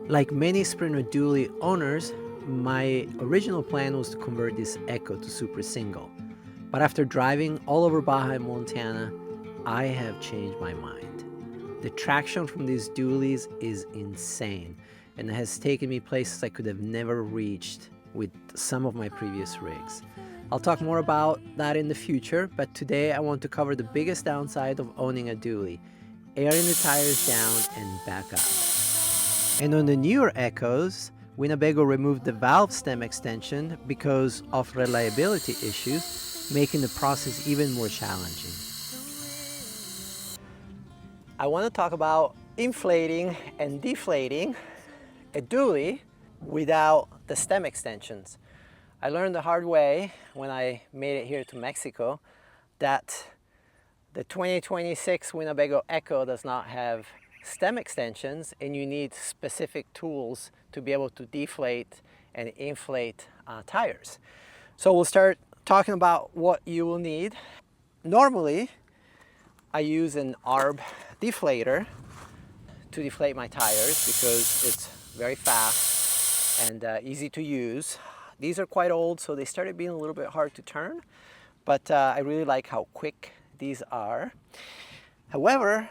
Like many Sprinter dually owners, my original plan was to convert this Ekko to Super Single. But after driving all over Baja and Montana, I have changed my mind. The traction from these dualies is insane, and it has taken me places I could have never reached with some of my previous rigs. I'll talk more about that in the future, but today I want to cover the biggest downside of owning a dually: airing the tires down and back up. And on the newer Ekkos, Winnebago removed the valve stem extension because of reliability issues, making the process even more challenging. I want to talk about inflating and deflating a dually without the stem extensions. I learned the hard way when I made it here to Mexico that the 2026 Winnebago Ekko does not have stem extensions, and you need specific tools to be able to deflate and inflate tires. So we'll start talking about what you will need. Normally, I use an ARB deflator to deflate my tires because it's very fast and easy to use. These are quite old, so they started being a little bit hard to turn, but I really like how quick these are. However,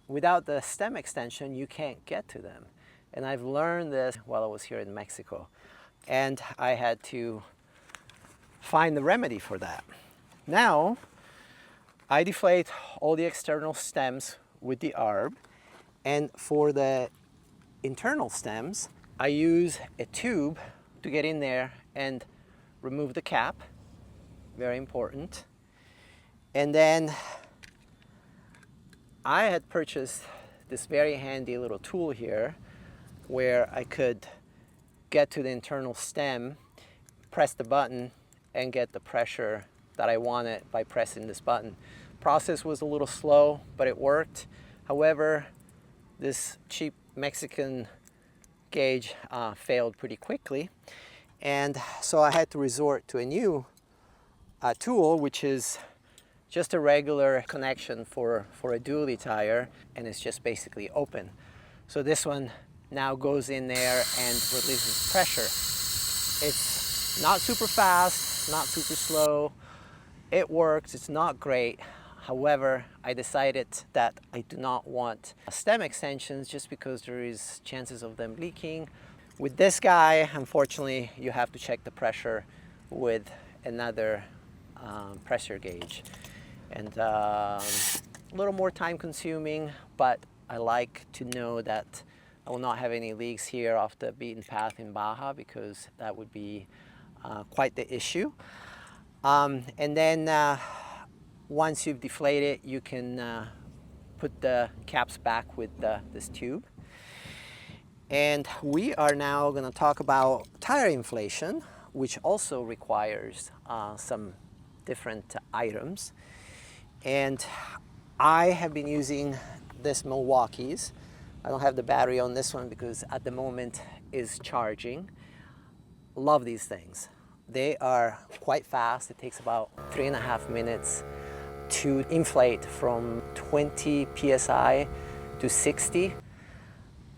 without the stem extension, you can't get to them. And I've learned this while I was here in Mexico. And I had to find the remedy for that. Now, I deflate all the external stems with the ARB. And for the internal stems, I use a tube to get in there and remove the cap. Very important. And then I had purchased this very handy little tool here where I could get to the internal stem, press the button, and get the pressure that I wanted by pressing this button. Process was a little slow, but it worked. However, this cheap Mexican gauge failed pretty quickly, and so I had to resort to a new tool, which is just a regular connection for a dually tire, and it's just basically open. So this one now goes in there and releases pressure. It's not super fast, not super slow. It works, it's not great. However, I decided that I do not want stem extensions just because there is chances of them leaking. With this guy, unfortunately, you have to check the pressure with another pressure gauge. And a little more time consuming, but I like to know that I will not have any leaks here off the beaten path in Baja, because that would be quite the issue. And then once you've deflated, you can put the caps back with this tube. And we are now going to talk about tire inflation, which also requires some different items. And I have been using this Milwaukee's. I don't have the battery on this one because at the moment is charging. Love these things. They are quite fast. It takes about 3.5 minutes to inflate from 20 psi to 60,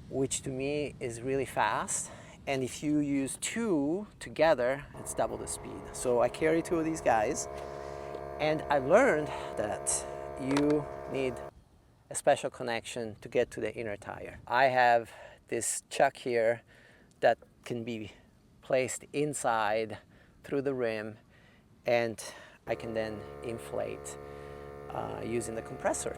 which to me is really fast. And if you use two together, it's double the speed. So I carry two of these guys. And I learned that you need a special connection to get to the inner tire. I have this chuck here that can be placed inside through the rim, and I can then inflate using the compressor.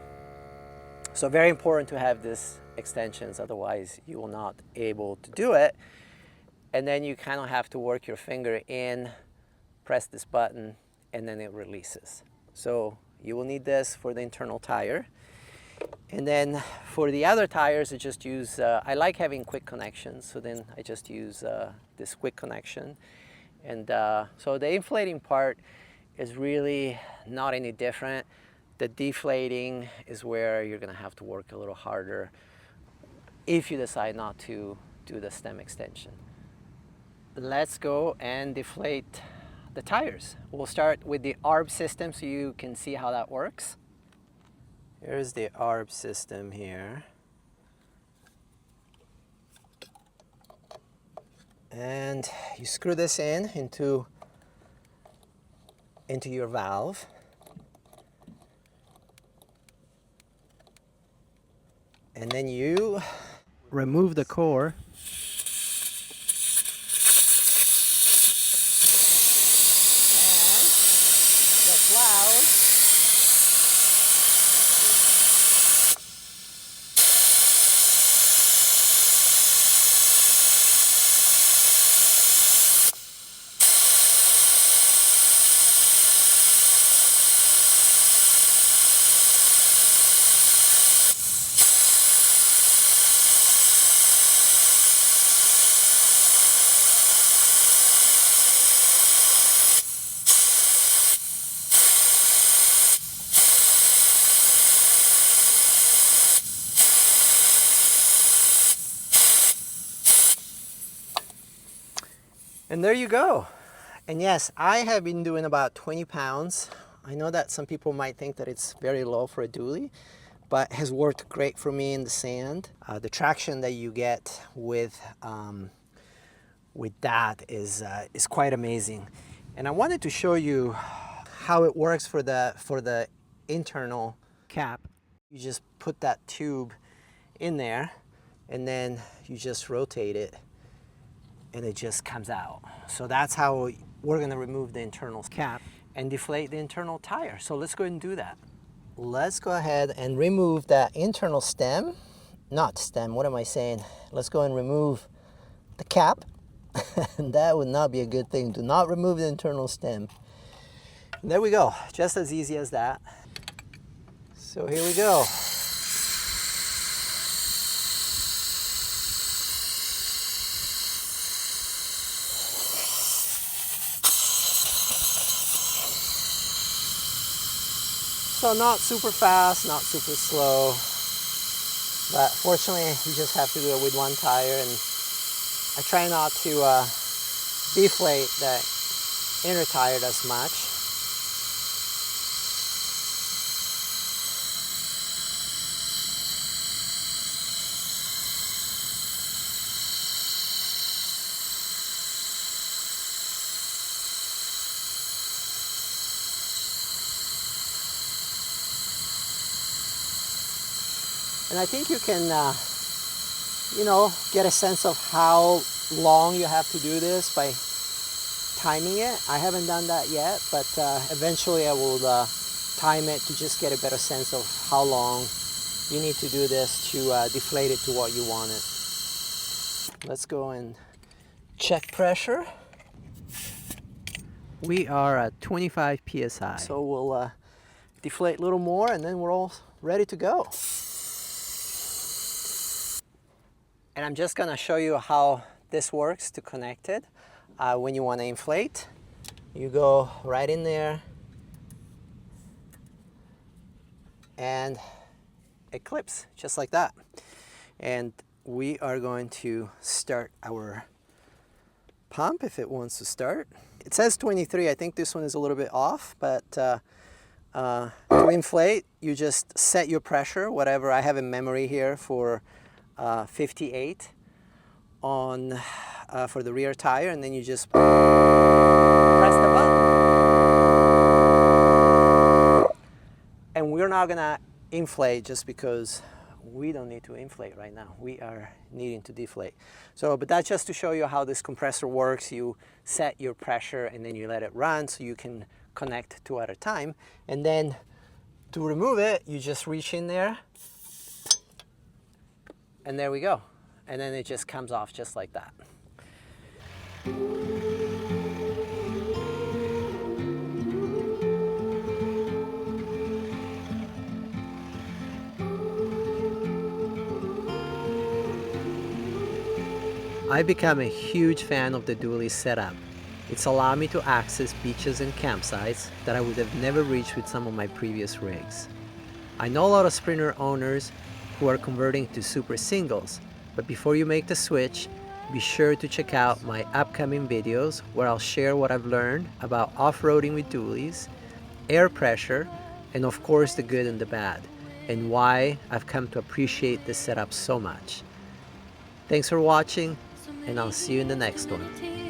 So very important to have these extensions, otherwise you will not be able to do it. And then you kind of have to work your finger in, press this button, and then it releases. So you will need this for the internal tire. And then for the other tires, I just use, I like having quick connections, so then I just use this quick connection. And so the inflating part is really not any different. The deflating is where you're gonna have to work a little harder if you decide not to do the stem extension. Let's go and deflate the tires. We'll start with the ARB system so you can see how that works. Here's the ARB system here. And you screw this in into your valve. And then you remove the core. And the cloud. And there you go. And yes, I have been doing about 20 pounds. I know that some people might think that it's very low for a dually, but has worked great for me in the sand. The traction that you get with that is quite amazing. And I wanted to show you how it works for the internal cap. You just put that tube in there, and then you just rotate it, and it just comes out. So that's how we're gonna remove the internal cap and deflate the internal tire. So let's go ahead and do that. Let's go ahead and remove that internal stem. Not stem, what am I saying? Let's go and remove the cap. And that would not be a good thing. Do not remove the internal stem. And there we go, just as easy as that. So here we go. So not super fast, not super slow, but fortunately you just have to do it with one tire, and I try not to deflate the inner tire as much. And I think you can, get a sense of how long you have to do this by timing it. I haven't done that yet, but eventually I will time it to just get a better sense of how long you need to do this to deflate it to what you want it. Let's go and check pressure. We are at 25 psi. So we'll deflate a little more, and then we're all ready to go. And I'm just gonna show you how this works to connect it. When you wanna inflate, you go right in there and it clips just like that. And we are going to start our pump if it wants to start. It says 23, I think this one is a little bit off, but to inflate, you just set your pressure, whatever I have in memory here for 58 on for the rear tire, and then you just press the button. And we're not gonna inflate just because we don't need to inflate right now. We are needing to deflate. So, but that's just to show you how this compressor works. You set your pressure and then you let it run so you can connect two at a time. And then to remove it, you just reach in there, and there we go. And then it just comes off just like that. I've become a huge fan of the dually setup. It's allowed me to access beaches and campsites that I would have never reached with some of my previous rigs. I know a lot of Sprinter owners who are converting to super singles, but before you make the switch, be sure to check out my upcoming videos where I'll share what I've learned about off-roading with dualies, air pressure, and of course the good and the bad, and why I've come to appreciate this setup so much. Thanks for watching. and I'll see you in the next one.